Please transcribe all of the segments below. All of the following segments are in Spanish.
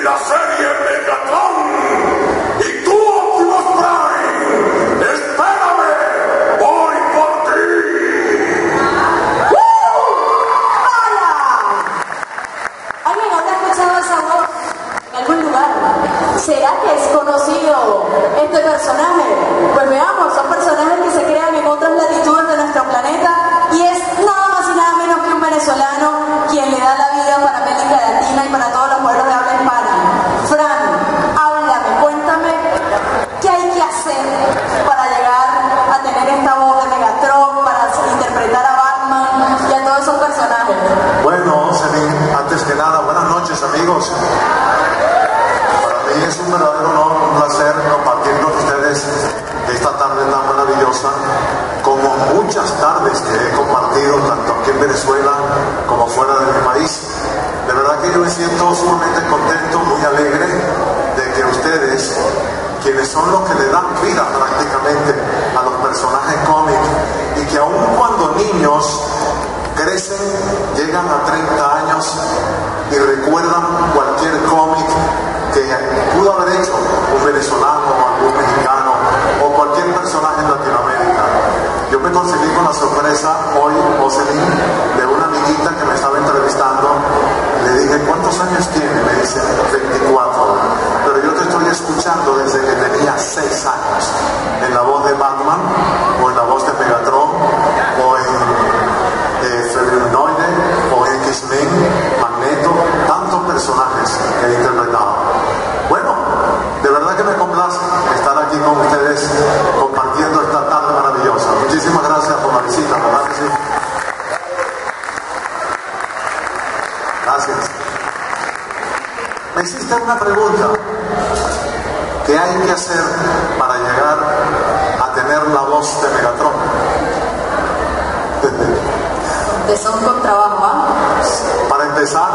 en la serie Megatron. Y tú, Optimus Prime, espérame, voy por ti. ¡Hola! ¿Alguien habrá escuchado esa voz en algún lugar? ¿Será que es conocido este personaje? Pues veamos, son personajes que se crean en otras latitudes de nuestro planeta y es nada más y nada menos que un venezolano quien le da la vida para América Latina y para todos los pueblos de habla hispana. Fran, háblame, cuéntame qué hay que hacer para llegar a tener esta voz de Megatron, para interpretar a Batman y a todos esos personajes. Bueno, Celine, antes que nada, buenas noches, amigos. Para mí es un verdadero honor, un placer compartir con ustedes esta tarde tan maravillosa, como muchas tardes que he compartido tanto aquí en Venezuela como fuera de mi país. De verdad que yo me siento sumamente contento, muy alegre de que ustedes, quienes son los que le dan vida prácticamente a los personajes cómicos y que aun cuando niños crecen, llegan a 30 años y recuerdan cualquier cómic que pudo haber hecho un venezolano o algún mexicano o cualquier personaje en Latinoamérica. Yo me conseguí con la sorpresa hoy, Jocelyn, de una amiguita que me estaba entrevistando. Le dije, ¿cuántos años tiene? Me dice, 24. Pero yo te estoy escuchando desde que tenía 6 años, en la voz de Batman, o en la voz de Megatron, o en Febrinoide, o en X-Men, Magneto, tantos personajes que he interpretado. Bueno, de verdad que me complace estar aquí con ustedes compartiendo esta tarde maravillosa. Muchísimas gracias por la visita, ¿verdad que sí? Gracias. Me hiciste una pregunta. ¿Qué hay que hacer para llegar a tener la voz de Megatron? Son con trabajo, ¿ah? Para empezar,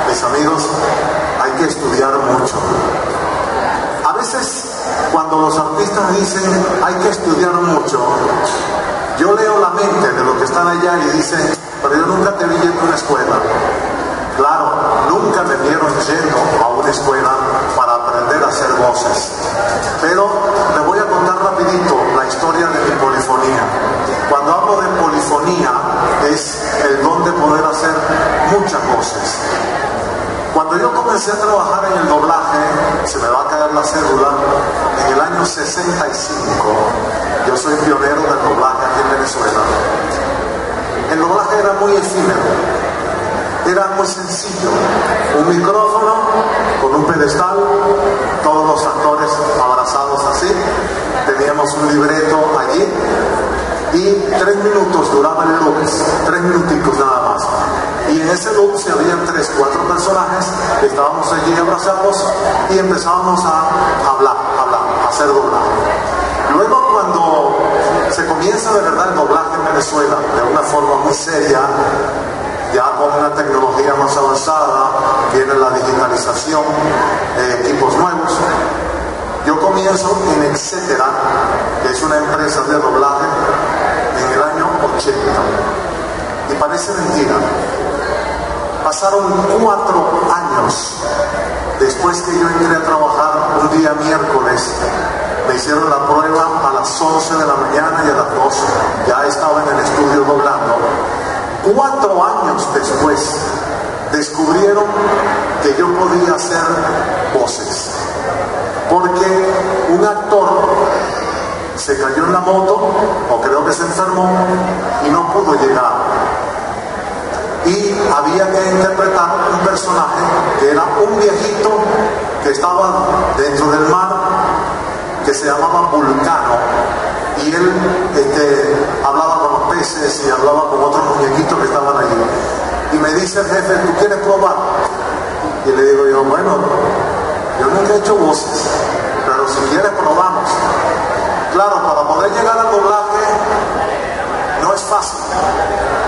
mis amigos, hay que estudiar mucho. A veces, cuando los artistas dicen hay que estudiar mucho, yo leo la mente de los que están allá y dicen, pero yo nunca te vi yendo a una escuela. Claro, nunca me vieron yendo a una escuela para aprender a hacer voces. Pero les voy a contar rapidito la historia de mi polifonía. Cuando hablo de polifonía, es el don de poder hacer muchas voces. Cuando yo comencé a trabajar en el doblaje, se me va a caer la cédula, en el año 65, yo soy pionero del doblaje aquí en Venezuela. El doblaje era muy efímero. Era muy sencillo, un micrófono con un pedestal, todos los actores abrazados así, teníamos un libreto allí y 3 minutos duraba el loop, 3 minuticos nada más. Y en ese loop se habían 3, 4 personajes, estábamos allí abrazados y empezábamos a hablar, a hacer doblaje. Luego cuando se comienza de verdad el doblaje en Venezuela de una forma muy seria, ya con una tecnología más avanzada, viene la digitalización, equipos nuevos. Yo comienzo en Etcétera, que es una empresa de doblaje, en el año 80. Y parece mentira. Pasaron 4 años después que yo entré a trabajar un día miércoles. Me hicieron la prueba a las 11 de la mañana y a las 12 ya estaba en el estudio doblando. 4 años después descubrieron que yo podía hacer voces, porque un actor se cayó en la moto, o creo que se enfermó, y no pudo llegar. Y había que interpretar un personaje que era un viejito que estaba dentro del mar, que se llamaba Vulcano. Y él hablaba con los peces y hablaba con otros muñequitos que estaban allí. Y me dice el jefe, ¿tú quieres probar? Y le digo yo, bueno, yo nunca he hecho voces, pero si quieres probamos. Claro, para poder llegar al doblaje no es fácil,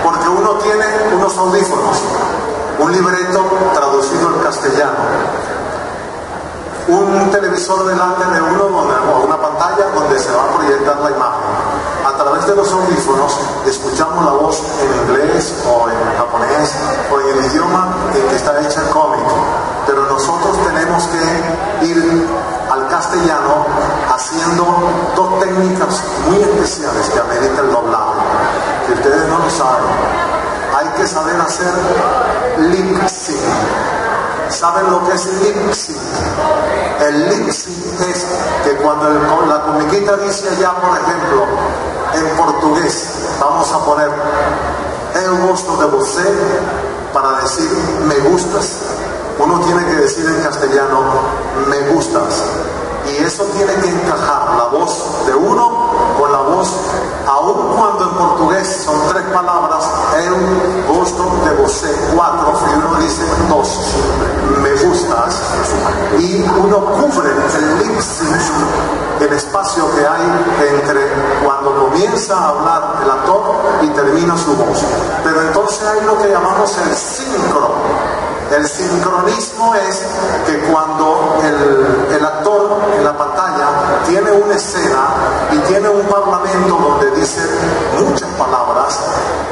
porque uno tiene unos audífonos, un libreto traducido al castellano, un televisor delante de uno o una pantalla donde se va a proyectar la imagen. A través de los audífonos escuchamos la voz en inglés o en japonés o en el idioma en que está hecha el cómic. hacer lip sync. ¿Saben lo que es lip sync? El lip sync es que cuando la comiquita dice allá, por ejemplo, en portugués, vamos a poner eu gosto de você para decir me gustas, uno tiene que decir en castellano me gustas, y eso tiene que encajar la voz de uno con la voz, aun cuando en portugués son 3 palabras, eu gosto de você, 4, y uno dice 2, me gustas, y uno cubre el lip sync, el espacio que hay entre cuando comienza a hablar el actor y termina su voz. Pero entonces hay lo que llamamos el sincro. El sincronismo es que cuando el actor en la pantalla tiene una escena y tiene un parlamento donde dice muchas palabras,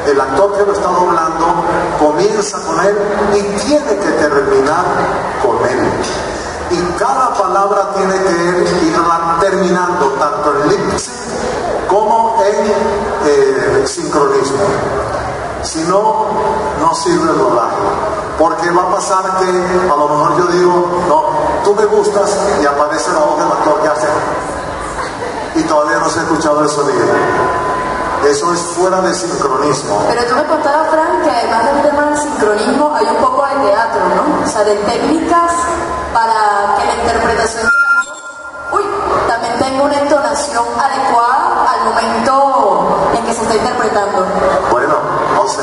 el actor que lo está doblando comienza con él y tiene que terminar con él. Y cada palabra tiene que ir terminando tanto en lip sync como en sincronismo. Si no, no sirve el doblaje. Porque va a pasar que a lo mejor yo digo, no, tú me gustas, y aparece la voz del actor que hace, y todavía no se ha escuchado el sonido. Eso es fuera de sincronismo. Pero tú me contabas, Frank, que además del tema del sincronismo hay un poco de teatro, ¿no? O sea, de técnicas para que la interpretación también tenga una entonación adecuada al momento en que se está interpretando. Bueno, no sé,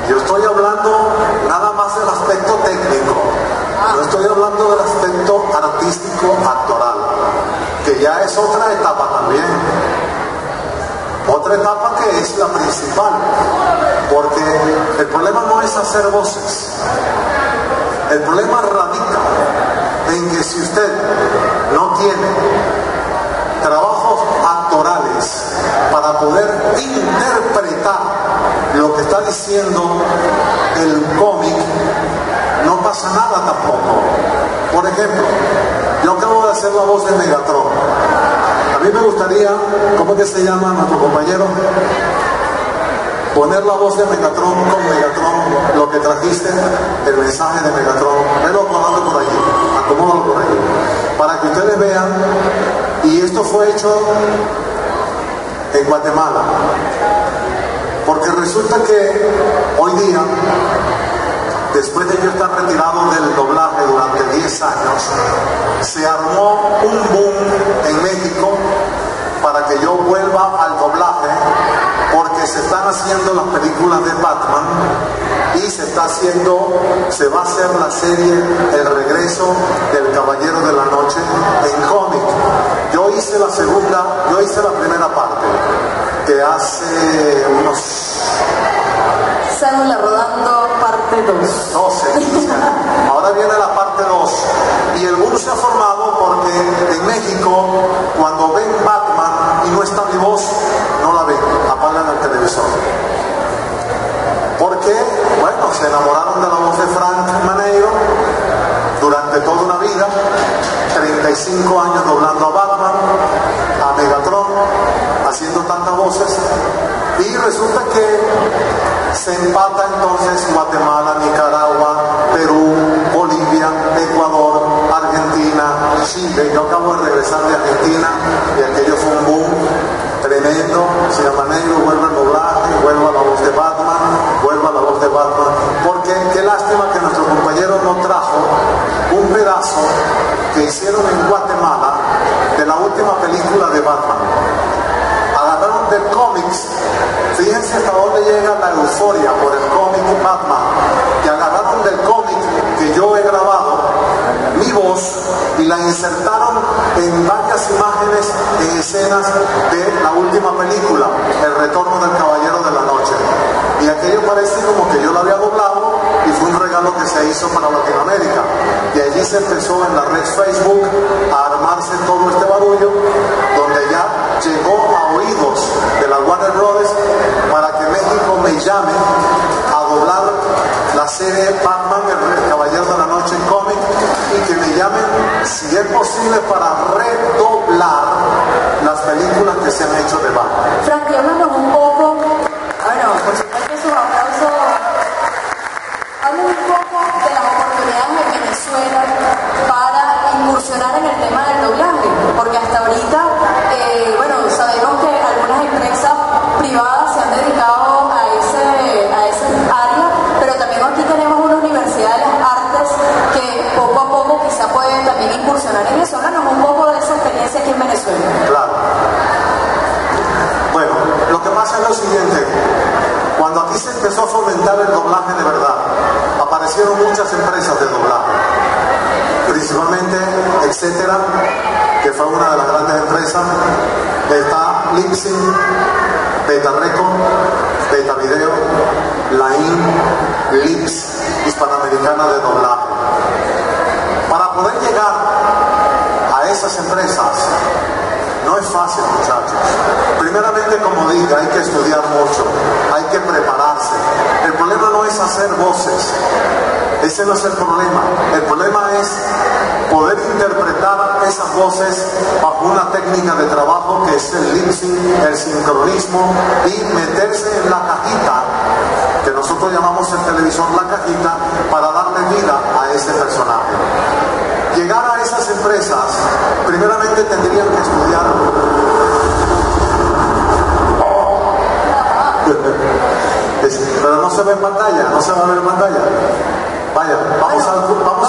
yo estoy hablando nada más del aspecto técnico. No estoy hablando del aspecto artístico actoral, que ya es otra etapa también. Otra etapa que es la principal, porque el problema no es hacer voces. El problema radica en que si usted no tiene trabajos actorales para poder interpretar lo que está diciendo el cómic, no pasa nada tampoco. Por ejemplo, yo acabo de hacer la voz de Megatron. A mí me gustaría, ¿cómo que se llama nuestro compañero? Poner la voz de Megatron con Megatron, lo que trajiste, el mensaje de Megatron, velo acomodando por allí, acomódalo por allí, para que ustedes vean. Y esto fue hecho en Guatemala, porque resulta que hoy día, después de yo estar retirado del doblaje durante 10 años, se armó un boom en México para que yo vuelva al doblaje, porque se están haciendo las películas de Batman y se va a hacer la serie El regreso del Caballero de la Noche en cómic. Yo hice la primera parte, que hace unos... Cédula rodando, parte 2. 12, 15. Ahora viene la parte 2. Y el boom se ha formado porque en México, cuando ven Batman y no está mi voz, no la ven, apagan el televisor. Porque, bueno, se enamoraron de la voz de Frank Maneiro durante toda una vida, 35 años doblando a Batman, a Megatron, haciendo tantas voces, y resulta que se empata entonces Guatemala, Nicaragua, Perú, Bolivia, Ecuador, Argentina, Chile. Yo acabo de regresar de Argentina y aquello fue un boom tremendo. Si a Maneiro vuelve al doblaje, vuelve a la voz de Batman, vuelve a la voz de Batman. Porque qué lástima que nuestro compañero no trajo un pedazo que hicieron en Guatemala de la última película de Batman. Agarraron de cómics, fíjense hasta dónde llega la euforia por el cómic Batman, que agarraron del cómic que yo he grabado mi voz y la insertaron en varias imágenes, en escenas de la última película, El retorno del Caballero de la Noche. Y aquello parece como que yo lo había doblado y fue un regalo que se hizo para Latinoamérica. Y allí se empezó en la red Facebook a armarse todo este barullo, donde ya llegó a oídos de la Warner Brothers para que México me llame a doblar la serie Batman, el Caballero de la Noche en cómic, y que me llamen, si es posible, para redoblar las películas que se han hecho de Batman. Frank, háblanos un poco, bueno, por supuesto esos aplausos empezó a fomentar el doblaje de verdad. Aparecieron muchas empresas de doblaje, principalmente Etcétera, que fue una de las grandes empresas. Está Lipsync, Beta Record, Beta Video, LAIN, Lips, Hispanoamericana de doblaje. Para poder llegar a esas empresas no es fácil, muchachos. Primeramente, como dije, hay que estudiar mucho, hay que prepararse. El problema no es hacer voces, ese no es el problema. El problema es poder interpretar esas voces bajo una técnica de trabajo que es el lip sync, el sincronismo, y meterse en la cajita, que nosotros llamamos en televisión la cajita, para darle vida a ese personaje. Llegar a esas empresas, primeramente tendrían que estudiar. Pero no se ve en pantalla, no se va a ver en pantalla. Vaya, vamos